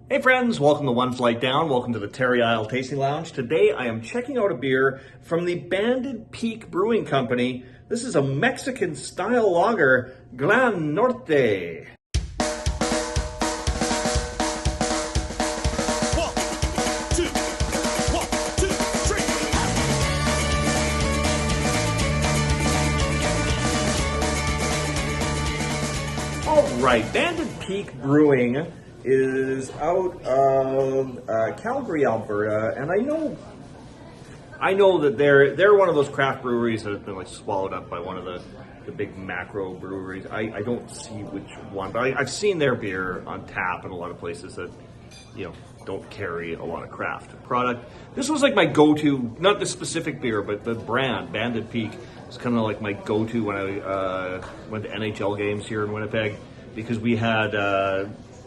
Hey friends, welcome to One Flight Down. Welcome to the Terry Isle Tasting Lounge. Today I am checking out a beer from the Banded Peak Brewing Company. This is a Mexican style lager, Gran Norte. All right, Banded Peak Brewing is out of Calgary, Alberta, and I know that they're one of those craft breweries that has been like swallowed up by one of the big macro breweries. I don't see which one, but I've seen their beer on tap in a lot of places that don't carry a lot of craft product. This was like my go-to, not the specific beer, but the brand Banded Peak is kind of like my go-to when I went to NHL games here in Winnipeg, because we had.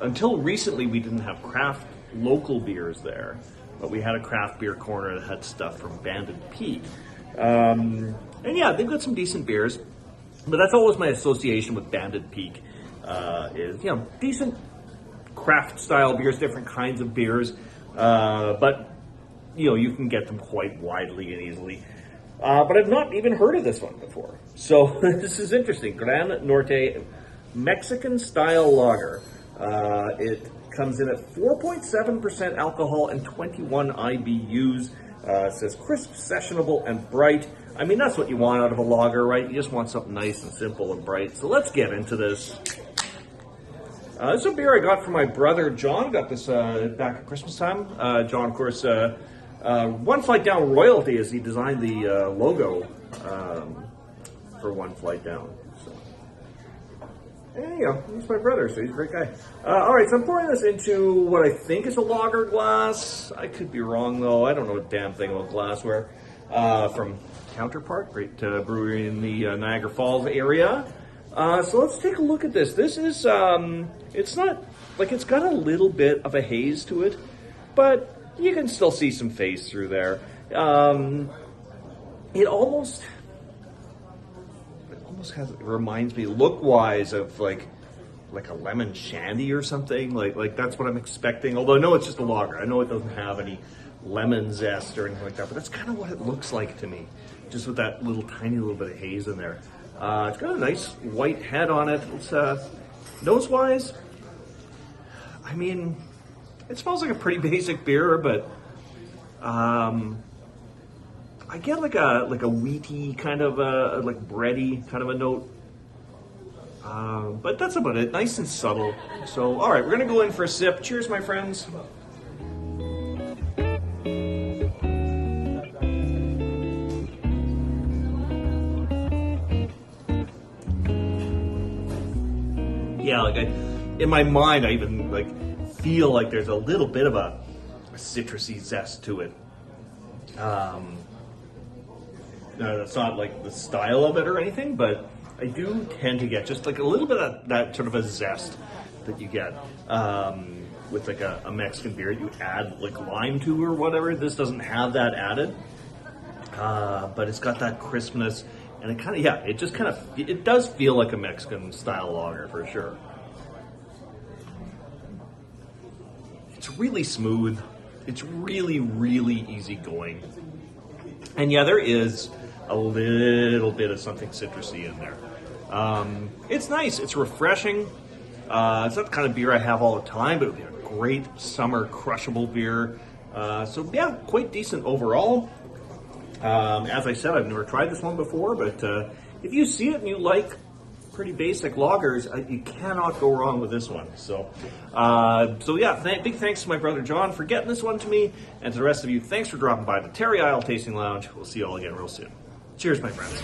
Until recently, we didn't have craft local beers there, but we had a craft beer corner that had stuff from Banded Peak. And yeah, they've got some decent beers, but that's always my association with Banded Peak, is, decent craft style beers, different kinds of beers, but, you can get them quite widely and easily. But I've not even heard of this one before. So this is interesting. Gran Norte Mexican style lager. It comes in at 4.7% alcohol and 21 IBUs. It says crisp, sessionable, and bright. I mean, that's what you want out of a lager, right? You just want something nice and simple and bright. So let's get into this. This is a beer I got from my brother, John. Got this back at Christmas time. John, of course, One Flight Down royalty, as he designed the logo for One Flight Down. So. And, he's my brother, so he's a great guy. All right, so I'm pouring this into what I think is a lager glass. I could be wrong, though. I don't know a damn thing about glassware. From Counterpart, great brewery in the Niagara Falls area. So let's take a look at this. This is, it's not, like, it's got a little bit of a haze to it, but you can still see some face through there. It almost reminds me look-wise of like a lemon shandy or something. Like that's what I'm expecting. Although I know it's just a lager. I know it doesn't have any lemon zest or anything like that, but that's kind of what it looks like to me. Just with that tiny little bit of haze in there. It's got a nice white head on it. It's nose-wise, I mean, it smells like a pretty basic beer, but I get like a wheaty kind of like bready kind of a note, but that's about it. Nice and subtle. So, all right, we're gonna go in for a sip. Cheers, my friends. Yeah, in my mind, I even feel like there's a little bit of a citrusy zest to it. That's not like the style of it or anything, but I do tend to get just like a little bit of that sort of a zest that you get with like a Mexican beer you add like lime to or whatever. This doesn't have that added, but it's got that crispness, and it kind of, it does feel like a Mexican style lager for sure. It's really smooth. It's really, really easy going. And yeah, there is a little bit of something citrusy in there. It's nice. It's refreshing. It's not the kind of beer I have all the time, but it would be a great summer crushable beer. So yeah, quite decent overall. As I said, I've never tried this one before, but if you see it and you like pretty basic lagers, you cannot go wrong with this one. So yeah, big thanks to my brother John for getting this one to me, and to the rest of you, thanks for dropping by the Terry Isle Tasting Lounge. We'll see you all again real soon. Cheers, my friends.